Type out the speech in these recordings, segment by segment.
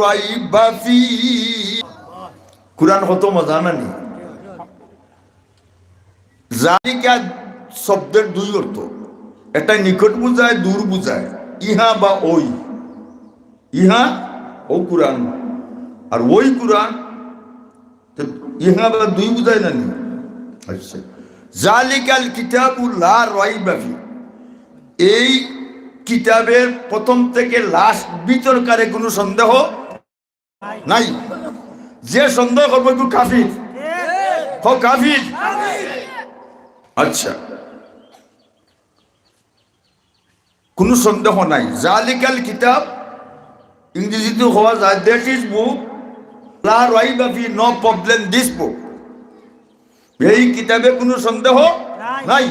রাইবা ফি। কুরআন কত মজা নানি। জালিকা শব্দের দুই অর্থ, একটা নিকট বুঝায়, দূর বুঝায়, ইহা বা ওই। ইহা ও কুরআন, আর ওই কুরআন ইহা বা দুই বুঝায় নানি। আচ্ছা, জালিকাল কিতাবু লা রাইবা ফি, এই কিতাবের প্রথম থেকে লাস্ট বিতর্কারে কোনো সন্দেহ নাই। যে সন্দেহ করবে একটু কাফির, কাফির। আচ্ছা, কোনো সন্দেহ নাই। জালিকাল কিতাব ইংরেজিতে হওয়া যায় দ্যাট ইজ বুক লা রাইবা ফি, নো প্রবলেম দিস বুক। এই কিতাবে কোনো সন্দেহ নাই।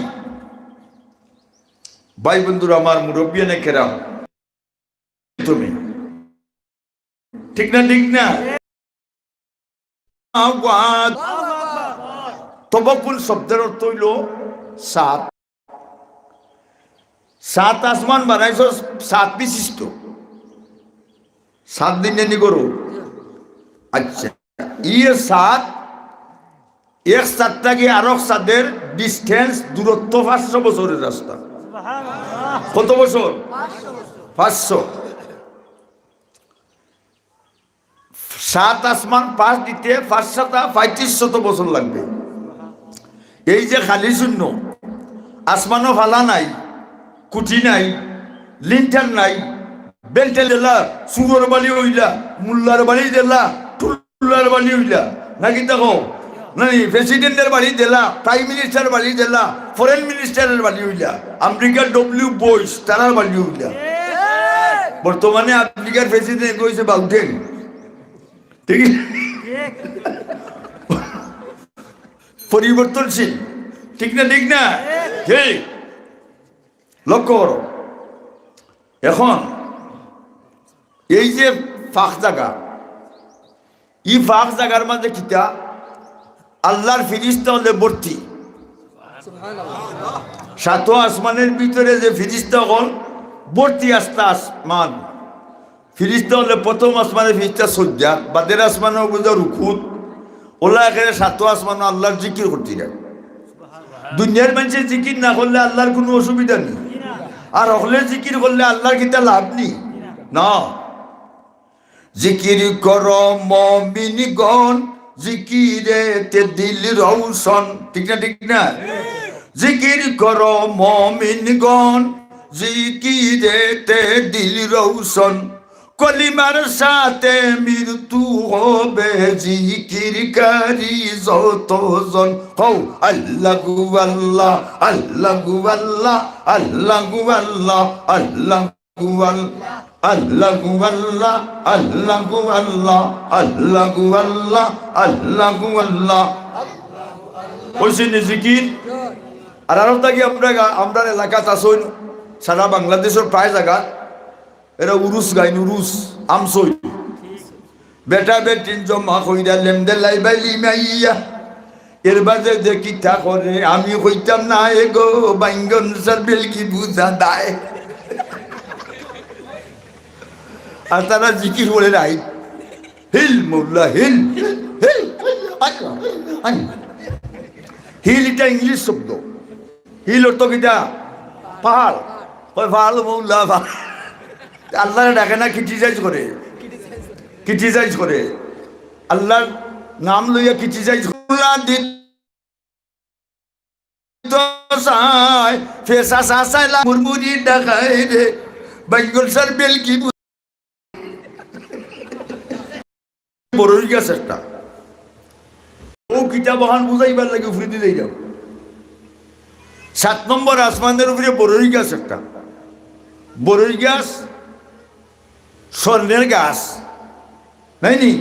ভাই বন্ধুরা আমার, মুরব্বিয়ানে কেরাম, তুমি ঠিক না? ঠিক না? তবকুল শব্দের অর্থ হইল সাত। সাত আসমান বানাইছ সাত বিশিষ্ট, 7 দিন জানি করো। আচ্ছা, ইয়ে সাত, এক সাত থেকে আরো সাতের ডিস্টেন্স, দূরত্ব 500 বছরের রাস্তা। কত বছর? 500। 7 আসমান পাশ দিতে 500 বছর লাগবে। এই যে খালি শূন্য, আসমানও ফালা নাই, কুঠি নাই, লিন্টার নাই, বেলটে দিলা, সুগর বালি হইলা, মুল্লার বাড়ি দিলা, টুল্লার বাড়ি হইলা, নাকি দেখো নাই, প্রেসিডেন্টের বাড়ি দিলা, প্রাইম মিনিস্টার বাড়ি দিলা, ফরেন মিনিস্টারের বাড়ি হইলা, আমেরিকার ডব্লিউ বয়স তারার বাড়ি হইলা। বর্তমানে আমেরিকার প্রেসিডেন্ট হয়েছে বাউটেন, ঠিক পরিবর্তনশীল, ঠিক না? ঠিক না? ঠিক। লক্ষ্য করো, এখন এই যে ফাঁক জায়গা, এই ফাঁক জায়গার মাঝে কিতা আল্লাহর ফিরিস্তা হলে ভর্তি। 7 আসমানের ভিতরে যে ফিরিস্তা হল ভর্তি, আস্তা আসমান ফিরিস্তা হলে প্রথম আসমানের ফিরিস্তা সজ্জা, বাদের আসমানও বোঝা রুকুত, ওলা এখানে 7 আসমান আল্লাহর জিকির করতে যায়। দুনিয়ার মানুষের জিকির না করলে আল্লাহর কোনো অসুবিধা নেই, আর হলে জিকির করলে আল্লাহর কিতা লাভ নেই না। জিকির কর মুমিনগণ, জিকিরে তে দিল রৌশন, ঠিক না? ঠিক না? জিকির কর মুমিনগণ, জিকিরে তে দিল রৌশন, কলিমার সাথে মৃত্যু হবে জিকিরকারী যতজন। হও আল্লাহু আল্লাহ, আল্লাহু আল্লাহ, আল্লাহু আল্লাহ, আল্লাহু আল্লাহ, আল্লাহু আল্লাহ, আল্লাহু আল্লাহ, আল্লাহু আল্লাহ, আল্লাহু আল্লাহ। ওইসে জিকির। আর আরো থাকি আমরা এলাকাত আসুন, সারা বাংলাদেশের প্রায় জায়গা এরা উরুস গাইন, উরুস আমসই বেটা বেটিন জমা কইরা লেমদে লাইবাইলি মাইয়া। এর বাজে যে কিতা করে আমি কইতাম না, এগো বাইঙ্গন সার বেলকি বুঝা দায়। আর তারা জিকির বলে রাই, হিল মোল্লা হিল, হিল হিল। এটা ইংলিশ শব্দ। হিল অর্থ কিটা? পাহাড়। পাহাড় মোল্লা আল্লাহ ডাকে না, ক্রিটিসাইজ করে, ক্রিটিসাইজ করে, আল্লাহর নাম লইয়া ক্রিটিসাইজ মুরমুরি ডাকায় রে বাইঙ্গল সার বেলকি বড়ই গাছ একটা। ও কিতা বহান বুঝাইবার লাগে উফরে দিলেই যাও। 7 নম্বর আসমানের উপরে বড়ই গাছ একটা। বড়ই গাছ স্বর্ণের গাছ নাইনি,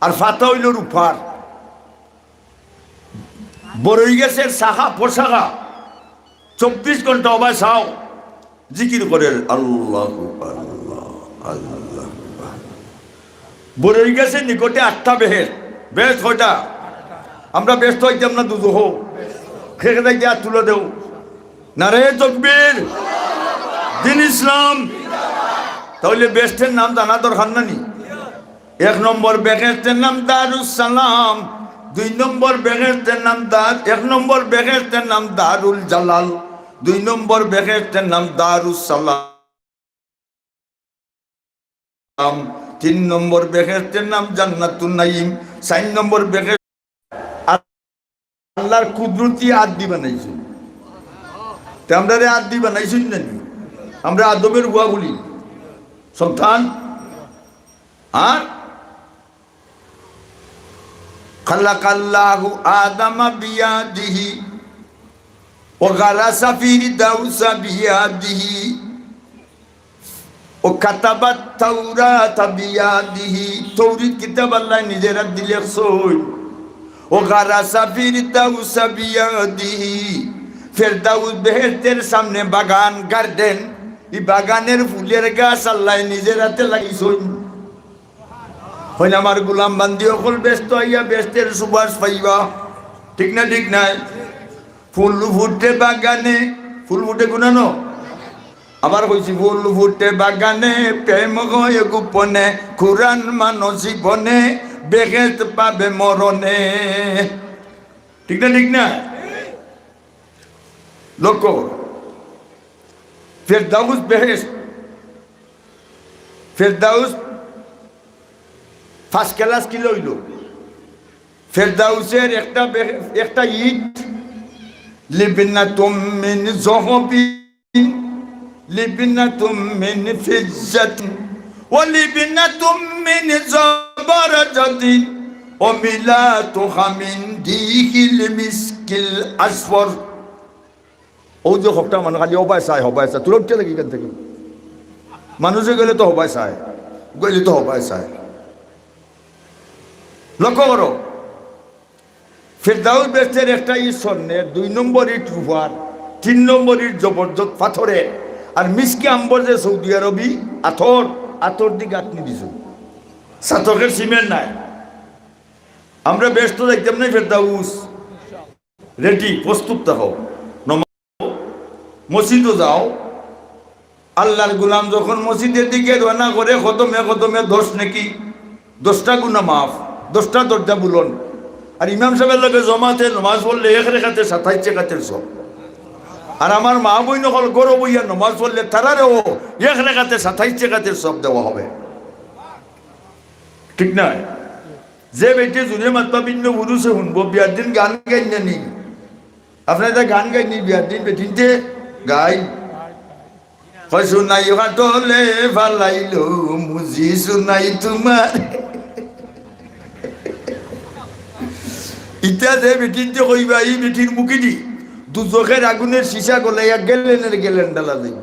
আর ফাতা হইল রূপার। বড়ই গাছের শাখা প্রশাখা 24 ঘন্টা অবায় চাও জিকির করে আল্লাহ আল্লাহ আল্লাহ। বড়ই গাছের নিকটে 8টা বেহের, বেশ কয়টা? আমরা ব্যস্ত হইতাম না দুজহ খেয়ে দেখি আর তুলে দেও। নারে তকবীর, দিন ইসলাম। তাহলে বেস্টের নাম জানা দরকার নানি। 1 নম্বর বেহেশতের নাম দারুস সালাম, 2 নম্বর বেহেশতের নাম 1 নম্বর বেহেশতের নাম দারুল জালাল, 2 নম্বর বেহেশতের নাম দারুস সালাম, 3 নম্বর বেহেশতের নাম জান্নাতুন নাঈম, 4 নম্বর বেহেশত আল্লাহর কুদরতি আদি বানাইছে। তে আমরা রে আদি বানাইছি না, আমরা আদমের বুয়া বলি সন্তান। আর খালাকাল্লাহু আদামা বিয়াদিহি ওয়া গারাসা ফিরদাউসা বিয়াদিহি ও কাতাবাত তাওরাতা বিয়াদিহি, তৌরাত কিতাব আল্লাহ নিজের হাত দিয়ে লিখছেন। ও গারাসা ফিরদাউসা বিয়াদিহি, ফেরদাউস বেহেশতের সামনে বাগান, গার্ডেন, এই বাগানের ফুলের গাছ আল্লাহ নিজের হাতে লাগাইছেন। হইলে আমার গোলাম বান্দি অকল ব্যস্ত হইয়া ব্যস্তের সুবাস পাইবা, ঠিক না ঠিক নাই? ফুল ফুটে বাগানে, ফুল ফুটে গুনানো আবার কইছি, ফুল ফুটে বাগানে প্রেম হয় গোপনে, কুরআন মানো জীবনে বেহেশত পাবে মরণে, ঠিক না ঠিক না? লক্ষ্য ফেরদাউস বেহেশত, ফেরদাউস ফার্স্ট ক্লাস কি লইল? ফেরদাউসের একটা ইট, লিবনাতুম মিন যহবিন লিবনাতুম মিন ফিজ্জাতিন ওয়া লিবনাতুম মিন জাবারাজাতিন ওয়া মিলাতুহা মিন দিহিল মিসকিল আসফর। ও যে হকটা মানুষ খালি হবাই চায়, হবাই চায়, তুরন্ত লাগে এখান থেকে। মানুষে গেলে তো হবাই চায়, গেলে তো হবাই চায়। লক্ষ্য করো, ফেরদাউস বেহেশতের একটা ইট স্বর্ণের, 2 নম্বর ইট রূপার, 3 নম্বর ইট জবরদস্ত পাথরের, আর মিসকে আম্বর যে সৌদি আরবি আথর দিকে আটনি দিছো, সাতকের সিমেন্ট নাই। আমরা ব্যস্ত দেখতাম না, ফেরদাউস রেডি, প্রস্তুত থাকো, মসজিদও যাও। আল্লাহর গোলাম যখন মসজিদের দিকে রওনা করে, খতমে খতমে 10 নাকি 10টা গুনাহ মাফ, 10টা দরজা বুলন। আর ইমাম সাহেবের লগে জমাতে নমাজ পড়লে 1 রেখাতে 27 রেখাতের সব। আর আমার মা বই নকল গরো বইয়া নমাজ পড়লে তারারেও 1 রেখাতে 27 রেখাতের সব দেওয়া হবে, ঠিক না? যে বেটে জুড়ে মাত্রা ভিন্ন পুরুষে শুনবো, বিয়ার দিন গান গাই না নি? আপনার এটা গান গাইনি বিয়ার দিন? বেটিনতে গাই শুনাই হাটলে ভালাইলো মুজি শুনাই তোমার। ইটা যে বেটিনতে কইবা, এই বেটির মুখে দি দুজখের আগুনের সীসা গলাইয়া গেলেন ডালা যাই।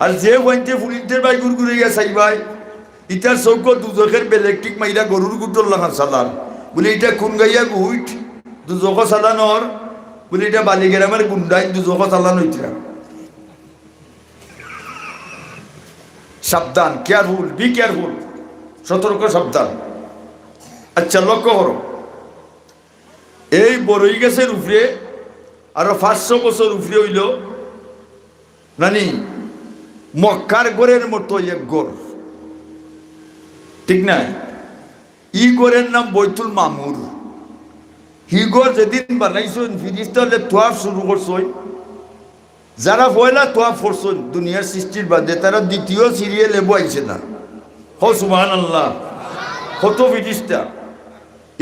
আর যে ওয়াইতে ফুলিদের বাই গুড়গুড়ে গিয়া চাইবাই, ইটার চৌক দুজখের বেলেকটিক মাইরা গরুর গুটর লাগান চালান বলে, এটা কোন গাইয়া গুইট দুজখ চালানোর বলে, এটা বালিগ্রামের গুন্ডাই দুজখ চালান হইতা। সাবধান, কেয়ারফুল, বি কেয়ারফুল, সতর্ক সাবধান। আচ্ছা লক্ষ্য করো, এই বড়ই গাছের উপরে আরো 500 বছর উপরে হইল নানি মক্কার গোরের মতো এক গোর, ঠিক না? ই গোরের নাম বৈতুল মামুর। হি গোর যেদিন বানাইছেন, ফিরিস্তা হলে তোয়াফ শুরু করছেন। যারা পয়লা তোয়াফ করছেন দুনিয়ার সৃষ্টির বাদে, তারা দ্বিতীয় সিরিয়ালে বইছে না। হো সুবহানাল্লাহ, কত ফিরিস্তা।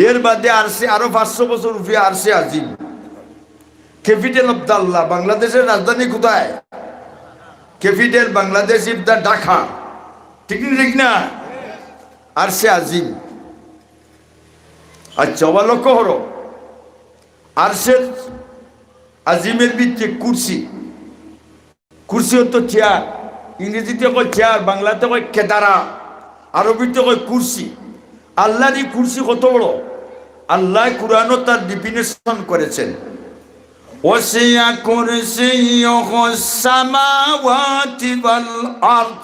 এর বাদে আরশে আরো 500 বছর উপরে আরশে আজিম, ক্যাপিটাল অফ দ্য আল্লাহ। বাংলাদেশের রাজধানী কোথায়? Capital Bangladesh if the Dhaka, ঠিক না? আরশে আজিম। আচ্ছা আবার লক্ষ্য করো, আরশের আজিমের ভিতরে কুরসি, কুরসি হতো চেয়ার, ইংরেজিতে কয় চেয়ার, বাংলাতে কয় কেদারা, আরবিতে কয় কুরসি। আল্লাহর এই কুরসি কত বড়, আল্লাহ কুরআনও তার ডিফিনেশন করেছেন। ওয়াসিয়া কুরসিয়ুহু সামাওয়াতি ওয়াল আরদ,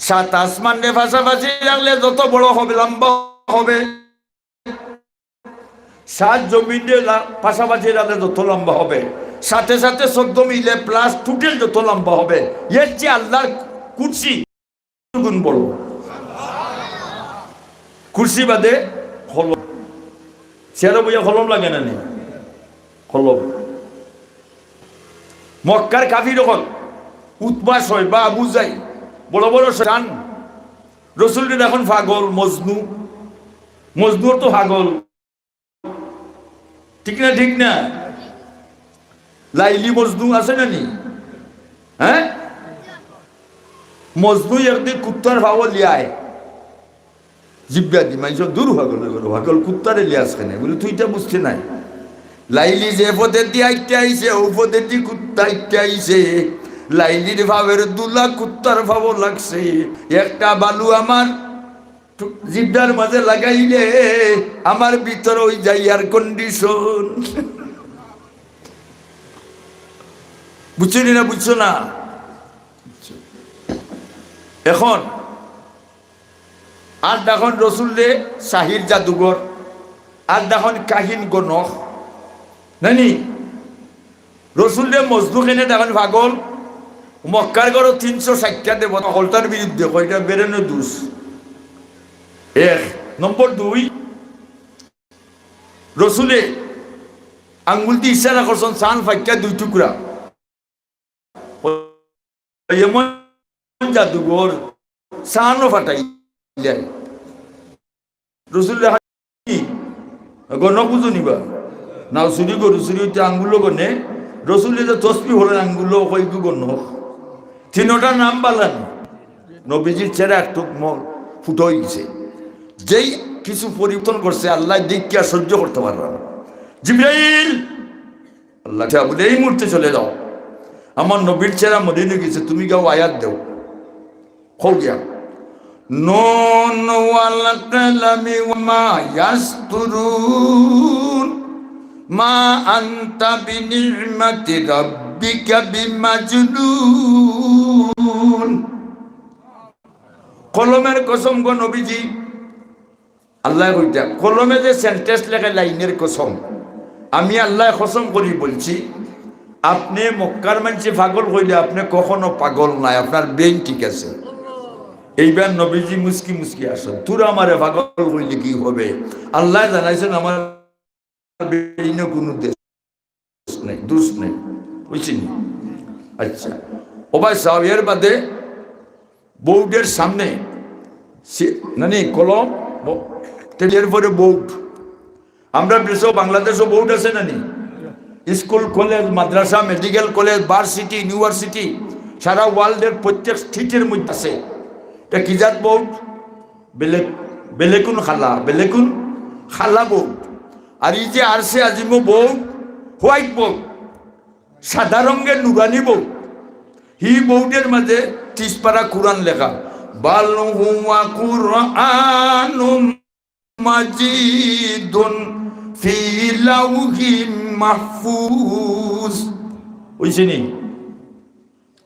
7 আসমানের পাশাপাশি রাখলে যত বড় হবে, লম্বা হবে, 7 জমিনের পাশাপাশি রাখলে যত লম্বা হবে, সাথে সাথে 14 মিলে প্লাস টোটাল যত লম্বা হবে, এর চেয়ে আল্লাহর কুরসি গুণ বড়। কুরসি বাদে কলম, চেয়ারে বইয়া কলম লাগে না নি? কলম। মক্কার কাফির হল উতবা শয়বা আবু যাই বড় বড় শান রসুলের এখন পাগল মজনু, মজনুর তো পাগল, ঠিক না? ঠিক না? লাইলি মজনু আছে না নি? হ্যাঁ, মজনু একদিন কুত্তার ভাব লিয়ায় জিব্বা দি মানুষ দূর ভাগল ভাগল কুত্তারে লিয়াস কেন বলে তুই এটা বুঝতে নাই। লাইলি যে পথে দিয়ে আইতে আইছে ও পথে দিয়ে কুত্তা আইতে আইছে, লাইলির ভাবের দুলা কুত্তার ভাব লাগছে। একটা বালু আমার জিব্বার মাঝে লাগাইলে আমার ভিতর ওই যাই এয়ার কন্ডিশন। বুঝছো না? বুঝছো না? এখন আর দেখুন রসুল শাহির জাদুঘর, আর দেখুন কাহিন গণক নানি রসুল মজদু খেনে দেখুন পাগল। মক্কার গড় 360টা দেবতা হলতার বিরুদ্ধে কয়টা বেরোনো দুষ। এক নম্বর 2, রসুলে আঙ্গুল দিয়ে ইশারা করছেন চান ফাইকা 2 টুকরা। এমন জাদুঘর চানও ফাটাই রসুল গণ পুজো নিবা না চুরি গরু চুরি হইতে আঙ্গুলো গনে রসুলের যে তসবি হলেন আঙ্গুলো কইকু গণ 3টা নাম বালান নবীজির ছেড়ে একটু ফুটো হয়ে গেছে। যেই কিছু পরিবর্তন করছে আল্লাহ দেখিয়া সহ্য করতে পারবে না। জিবরাইল আল্লাহ বলে এই মুহূর্তে চলে যাও, আমার নবীর ছেড়া মদিনে গেছে, তুমি গাও আয়াত দেও। হো গিয়া নুন ওয়াল কালামি ওয়া মা ইয়াসতুরুন মা আনতা বিনি'মাতি রাব্বিকা বিমাজনুন। কলমের কসম গো নবীজি, আল্লাহ কইতা কলমে যে সেন্টেন্স লেখে লাইনের কসম, আমি আল্লাহ কসম করি বলছি আপনি মক্কার মানুষে পাগল কইলে আপনি কখনো পাগল নাই, আপনার ব্রেন ঠিক আছে। এইবার নবীজি মুস্কি মুস্কি আসেন, তোরা আমারে পাগল কইলে কি হবে? আল্লাহ জানাইছেন আমার ব্রেইনে কোনো দোষ নেই, দোষ নেই, বুঝছেন? আচ্ছা ও ভাই সাহেব, এর বাদে বোর্ডের সামনে নানি কলম, এরপরে বোর্ড। আমরা দেশও বাংলাদেশও বোর্ড আছে নানি, স্কুল কলেজ মাদ্রাসা মেডিকেল কলেজ ভার্সিটি ইউনিভার্সিটি সারা ওয়ার্ল্ডের প্রত্যেক স্টেটের মধ্যে আছে। এটা কি জাত বোর্ড? বেলেকুন খালা, বেলেকুন খালা বোর্ড। আর এই যে আরসে আজিমো বোর্ড, হোয়াইট বোর্ড, সাদা রঙের নুরানি বোর্ড। হি বোর্ডের মাঝে 30 পারা কুরআন লেখা, বাল হুয়া কুরআনুম মাজিদুন ফি লাউহিম মাহফুজ। ওইছেনি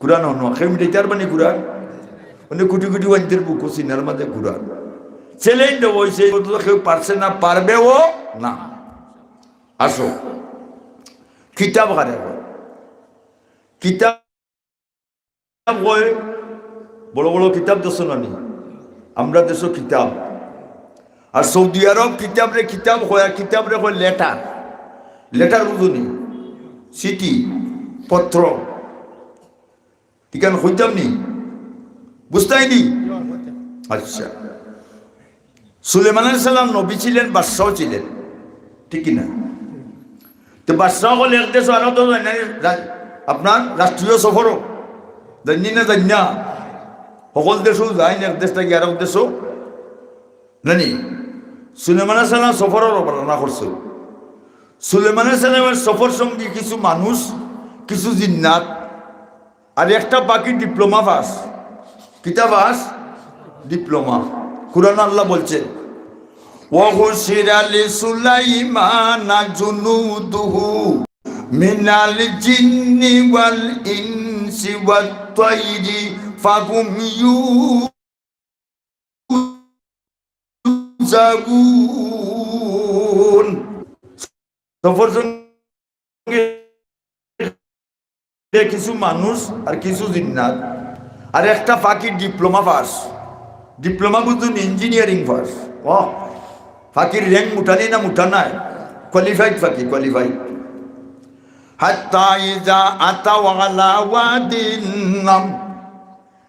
কুরআন হনো খেমি দেতার বানি কুরআন মানে কোটি কোটি ওয়ান্তের বুক সিনার মাঝে কুরআন চ্যালেঞ্জ দেব হইছে, তো কেউ পারছে না, পারবেও না। আসো কিতাব হারে কিতাব কয়, বড় বড় কিতাব দেশ নানি, আমরা দেশ কিতাব। আর সৌদি আরব কিতাব রে কিতাব হয়, কিতাব রে কয় লেটার। লেটার বুঝুনি, চিঠি পত্র, ঠিকান হইতাম নি, বুঝতাইনি? আচ্ছা, সুলেমান আলাইহিস সালাম নবী ছিলেন, বাদশাহ ছিলেন, ঠিক না? তো বাদশাহ হলে এক দেশ আরো তো আপনার রাষ্ট্রীয় সফরও জানি না, জানি না সকল দেশও যায় না, এক দেশ থেকে আরেক দেশও জানি। সুলেমান আলাইহিস সালাম সফরের বর্ণনা করছে। সুলেমান আলাইহিস সালামের সফর সঙ্গী কিছু মানুষ, কিছু জিন্নাত, আর একটা বাকি ডিপ্লোমা পাস। কিতাব পাস? ডিপ্লোমা। কুরআন আল্লাহ বলছে ওয়াহুশিরা লিসুলাইমানা জুনুদুহু মিনাল জিন্নি ওয়াল ইনসি ওয়াত তাইরি ফাহুম ইউজাগুন। সফর সঙ্গে কিছু মানুষ আর কিছু জিন্নাত, আর একটা পাখি ডিপ্লোমা পাস। ডিপ্লোমা বুঝুন ইঞ্জিনিয়ারিং পাস ও ফাঁকির র্যাঙ্ক মুঠানি না মুঠা নাই কোয়ালিফাইড ফাঁকি কোয়ালিফাইড হাত্তা ইজা আতাও আলা ওয়াদিন নাম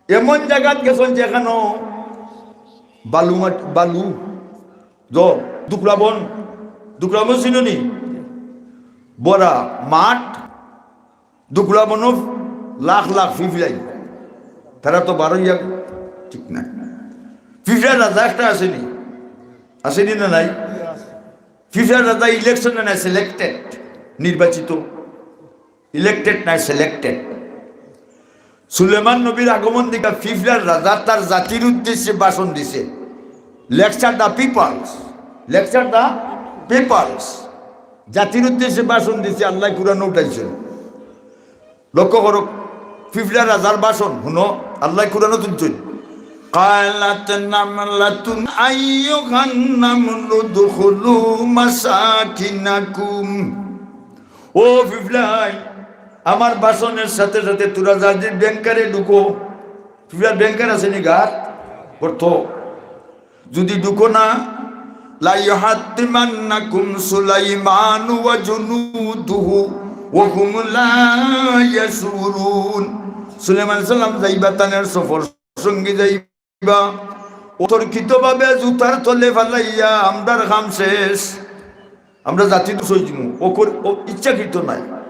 এমন জায়গাত গেছেন যেখানে বালু দুকলাবন চিনি বড়া মাঠ দুকলাবন লাখ লাখ ফিফলাই তারা তো বারোইয়া ঠিক না ফিফার রাজা একটা আসেনি না নাই ফিফার রাজা ইলেকশনে নাই সিলেক্টেড নির্বাচিত ইলেক্টেড নাই সিলেক্টেড সুলেমান নবীর আগমন দিকে ফিফার রাজা তার জাতির উদ্দেশ্যে ভাষণ দিছে লেকচার দ্য পিপলস জাতির উদ্দেশ্যে ভাষণ দিছে আল্লাহ কুরআন উঠাইছেন লক্ষ্য করো ফিফার রাজার ভাষণ শুনো আল্লাহ কুরআনও তুলছেন قالت نملة أيها النمل ادخلوا مساكنكم ও ফিফলাই আমার বাসনের সাথে সাথে তোরা যাদের ব্যাংকারে ঢুকো ফিফলার ব্যাংকার আছে নি গাত অর্থ যদি ঢুকো না লা ইহাত্তিমান্নাকুম সুলাইমান ওয়া জুনুদুহু ওয়া হুম লা ইয়াসুরুন সুলাইমান সালাম যাইবা তানের সফর সঙ্গী যাইবা অতর্কিতভাবে জুতার তলে ফেলাইয়া আমরার খাম শেষ আমরা জাতি দোষ হইছিমু ও ইচ্ছাকৃত নাই